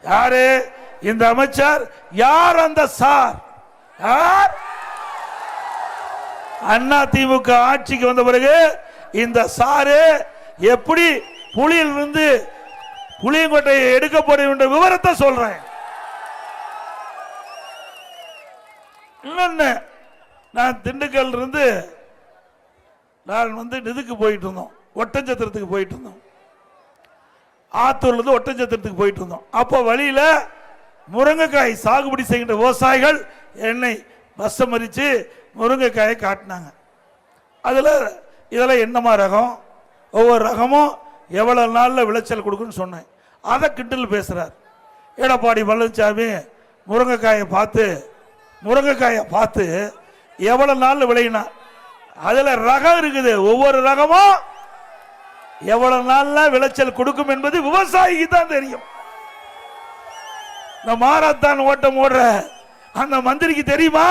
யாரு இந்த அமைச்சர்? யார் அந்த சார்? யார்? அண்ணா திமுக ஆட்சிக்கு வந்த பிறகு இந்த சாரு எப்படி புலியிலிருந்து புளியங்கோட்டையை எடுக்கப்படும் என்ற விவரத்தை சொல்றேன். இன்னொன்னு, நான் திண்டுக்கல் இருந்து நான் இதுக்கு போயிட்டு இருந்தோம், ஒட்டஞ்சத்திரத்துக்கு போயிட்டு இருந்தோம். ஆத்தூர்ல இருந்து ஒட்டஞ்சத்திரத்துக்கு போயிட்டு இருந்தோம். அப்போ வழியில முருங்கைக்காய் சாகுபடி செய்கின்ற விவசாயிகள் என்னை பஸ் மறிச்சு முருங்கைக்காயை காட்டினாங்க. அதுல இதெல்லாம் என்னமா ரகம், ஒவ்வொரு ரகமும் எவ்வளவு நாள்ல விளைச்சல் கொடுக்குன்னு சொன்னேன். அதை கிண்டல் பேசுறார் எடப்பாடி பழனிசாமி. முருங்கைக்காயை பார்த்து எவ்வளவு நாள் விளையினா, அதுல ரகம் இருக்குது, ஒவ்வொரு ரகமும் எவ்வளவு நாள்ல விளைச்சல் கொடுக்கும் என்பது விவசாயிக்கு தான் தெரியும். இந்த மாரத்தான் ஓட்டம் ஓடுற அந்த மந்திரிக்கு தெரியுமா?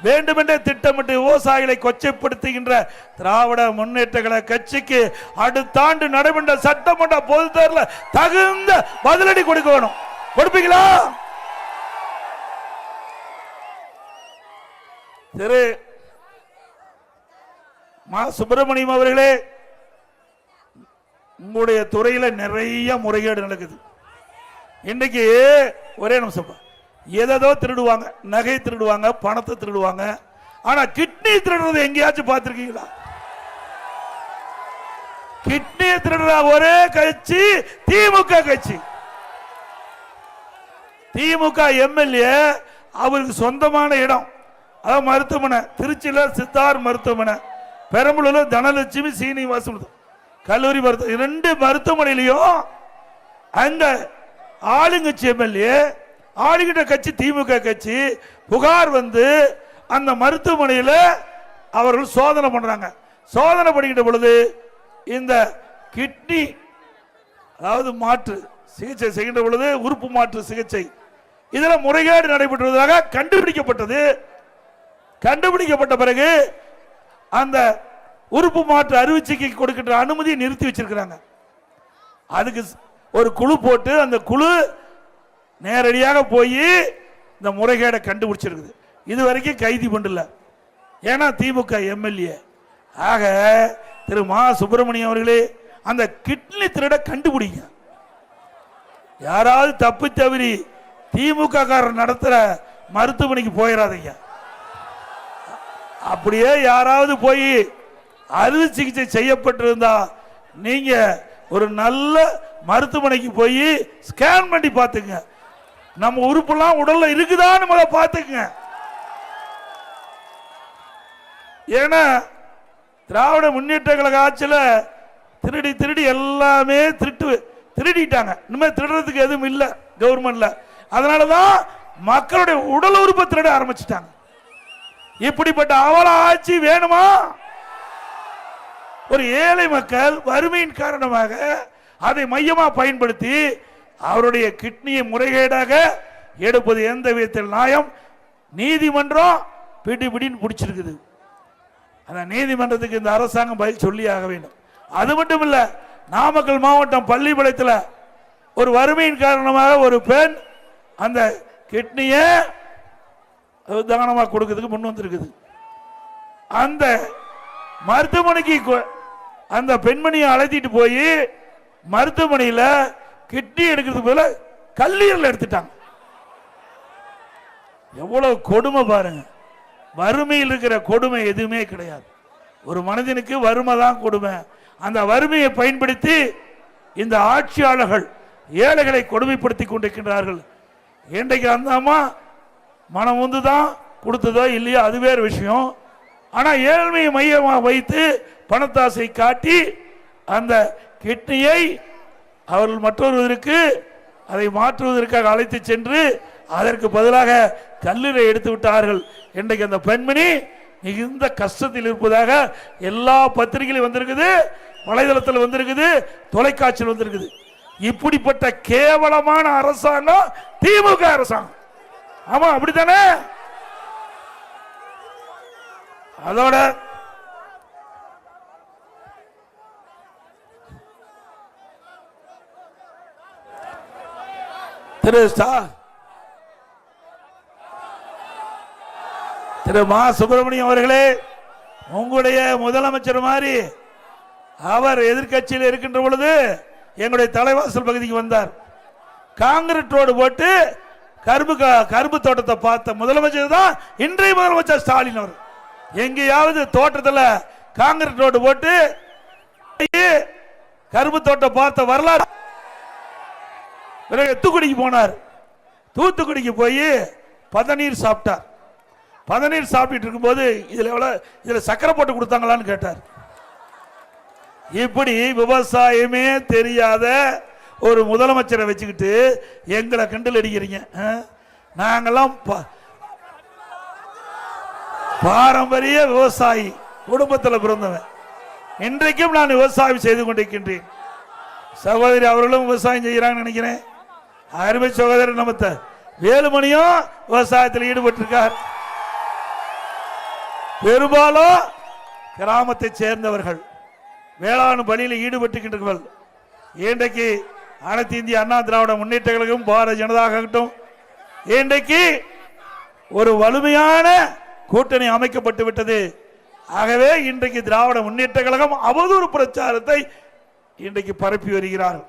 வேண்டுமென்றே திட்டமிட்டு விவசாயிகளை கொச்சைப்படுத்துகின்ற திராவிட முன்னேற்ற கழக கட்சிக்கு அடுத்த ஆண்டு நடைபெற்ற சட்டமன்ற பொதுத் தேர்தலில் தகுந்த பதிலடி கொடுக்க வேணும். கொடுப்பீங்களா? திரு மா சுப்பிரமணியம் அவர்களே, உங்களுடைய துறையில நிறைய முறைகேடு நடக்குது. இன்னைக்கு ஒரே நிமிஷம், ஏதோ திருடுவாங்க, நகை திருடுவாங்க, பணத்தை திருடுவாங்க. ஆனா கிட்னி திருடுறது எங்கேயாச்சும் பார்த்திருக்கீங்களா? கிட்னி திருடுற ஒரே கட்சி திமுக கட்சி. திமுக எம்எல்ஏ அவருக்கு சொந்தமான இடம், அதாவது மருத்துவமனை, திருச்சியில சித்தார் மருத்துவமனை, பெரம்பலூர்ல தனலட்சுமி சீனிவாசன் கல்லூரி மருத்துவ, இரண்டு மருத்துவமனையிலையும் அங்க ஆளுங்கட்சி எம்எல்ஏ, ஆளுகிட்ட கட்சி திமுக கட்சி புகார் வந்து அந்த மருத்துவமனையில் அவர்கள் சோதனை பண்றாங்க. சோதனை பண்ணிக்கிட்ட பொழுது இந்த கிட்னி, அதாவது மாற்று சிகிச்சை செய்கின்ற பொழுது உறுப்பு மாற்று சிகிச்சை, இதில் முறைகேடு நடைபெற்றதாக கண்டுபிடிக்கப்பட்டது. கண்டுபிடிக்கப்பட்ட பிறகு அந்த உறுப்பு மாற்று அறுவை சிகிச்சை கொடுக்கின்ற அனுமதியை நிறுத்தி வச்சிருக்கிறாங்க. அதுக்கு ஒரு குழு போட்டு அந்த குழு நேரடியாக போய் இந்த முறைகேடை கண்டுபிடிச்சிருக்குது. இது வரைக்கும் கைது பண்ணல, ஏன்னா திமுக எம்எல்ஏ. ஆக திரு மா சுப்பிரமணியம் அவர்களே, அந்த கிட்னி திருட கண்டுபிடிங்க. யாராவது தப்பு தவறி திமுக காரர் நடத்துற மருத்துவமனைக்கு போயிடாதீங்க. அப்படியே யாராவது போய் அறுவை சிகிச்சை செய்யப்பட்டிருந்தா நீங்க ஒரு நல்ல மருத்துவமனைக்கு போய் ஸ்கேன் பண்ணி பார்த்துங்க, நம்ம உறுப்புலாம் உடல்ல இருக்குதான்னு முதல்ல பார்த்துக்குங்க. ஏன்னா திராவிட முன்னேற்ற கழக ஆட்சியில் திருடி திருடி எல்லாமே திருடிட்டாங்க. இனிமேல் திருடுறதுக்கு எதுவும் இல்லை கவர்மெண்ட்ல. அதனாலதான் மக்களுடைய உடல் உறுப்பை திருட ஆரம்பிச்சுட்டாங்க. இப்படிப்பட்ட அவல ஆட்சி வேணுமா? ஒரு ஏழை மக்கள் வறுமையின் காரணமாக அதை மையமா பயன்படுத்தி அவருடைய கிட்னியை முறைகேடாக எடுப்பது எந்த விதத்தில் நியாயம்? நீதிமன்றம் பிடிபிடின்னு பிடிச்சிருக்குது. அந்த நீதிமன்றத்துக்கு இந்த அரசாங்கம் பதில் சொல்லி ஆக வேண்டும். அது மட்டும் இல்ல, நாமக்கல் மாவட்டம் பள்ளிப்பாளையத்தில் ஒரு வறுமையின் காரணமாக ஒரு பெண் அந்த கிட்னியை தானமாக கொடுக்கிறதுக்கு முன் வந்திருக்குது. அந்த மருத்துவமனைக்கு அந்த பெண்மணியை அழைத்திட்டு போய் மருத்துவமனையில் கிட்னி எடுக்கிறதுக்கு போல கல்லீரல் எடுத்துட்டாங்க. எவ்வளவு கொடுமை பாருங்க. வறுமையில் இருக்கிற கொடுமை எதுவுமே கிடையாது. ஒரு மனிதனுக்கு வறுமை தான் கொடுமை. அந்த வறுமையை பயன்படுத்தி இந்த ஆட்சியாளர்கள் ஏழைகளை கொடுமைப்படுத்தி கொண்டிருக்கின்றார்கள். இன்றைக்கு அந்த அம்மா மனம் வந்து தான் கொடுத்ததோ இல்லையோ அது வேறு விஷயம். ஆனா ஏழ்மையை மையமாக வைத்து பணத்தாசை காட்டி அந்த கிட்னியை அவர்கள் மற்றொருவருக்கு அதை மாற்றுவதற்காக அழைத்து சென்று அதற்கு பதிலாக கல்லீரை எடுத்து விட்டார்கள். இன்றைக்கு அந்த பெண்மணி மிகுந்த கஷ்டத்தில் இருப்பதாக எல்லா பத்திரிகையிலும் வந்திருக்குது, வலைதளத்தில் வந்திருக்குது, தொலைக்காட்சியில் வந்திருக்குது. இப்படிப்பட்ட கேவலமான அரசாங்கம் திமுக அரசாங்கம். ஆமா, அப்படித்தானே? அதோட திரு மா சுப்பிரமணியம் அவர்களே, உங்களுடைய முதலமைச்சர் மாதிரி அவர் எதிர்கட்சியில் இருக்கின்ற பொழுது எங்களுடைய தலைவாசல் பகுதிக்கு வந்தார். காங்கிரீட் ரோடு போட்டு கரும்பு தோட்டத்தை பார்த்த முதலமைச்சர் தான் இன்றைய முதலமைச்சர் ஸ்டாலின் அவர். எங்கேயாவது தோட்டத்தில் காங்கிரீட் ரோடு போட்டு கரும்பு தோட்டம் பார்த்த வரலாறு. தூத்துக்குடிக்கு போனார். தூத்துக்குடிக்கு போய் பதநீர் சாப்பிட்டார். பதநீர் சாப்பிட்டு இருக்கும்போது இதுல சக்கரை போட்டு கொடுத்தாங்களான்னு கேட்டார். இப்படி விவசாயமே தெரியாத ஒரு முதலமைச்சரை வச்சுக்கிட்டு எங்களை கண்டில் அடிக்கிறீங்க. நாங்கெல்லாம் பாரம்பரிய விவசாயி குடும்பத்தில் பிறந்தவன். இன்றைக்கும் நான் விவசாயம் செய்து கொண்டிருக்கின்றேன். சகோதரி அவர்களும் விவசாயம் செய்கிறாங்கன்னு நினைக்கிறேன். அருமை சகோதரர் நம்ம வேலுமணியும் விவசாயத்தில் ஈடுபட்டிருக்கார். பெரும்பாலும் கிராமத்தை சேர்ந்தவர்கள் வேளாண் பணியில் ஈடுபட்டுகின்றவர்கள். இன்றைக்கு அனைத்து இந்திய அண்ணா திராவிட முன்னேற்ற கழகம், பாரதிய ஜனதா ஆகட்டும், இன்றைக்கு ஒரு வலிமையான கூட்டணி அமைக்கப்பட்டு விட்டது. ஆகவே இன்றைக்கு திராவிட முன்னேற்ற கழகம் அவதூறு பிரச்சாரத்தை இன்றைக்கு பரப்பி வருகிறார்கள்.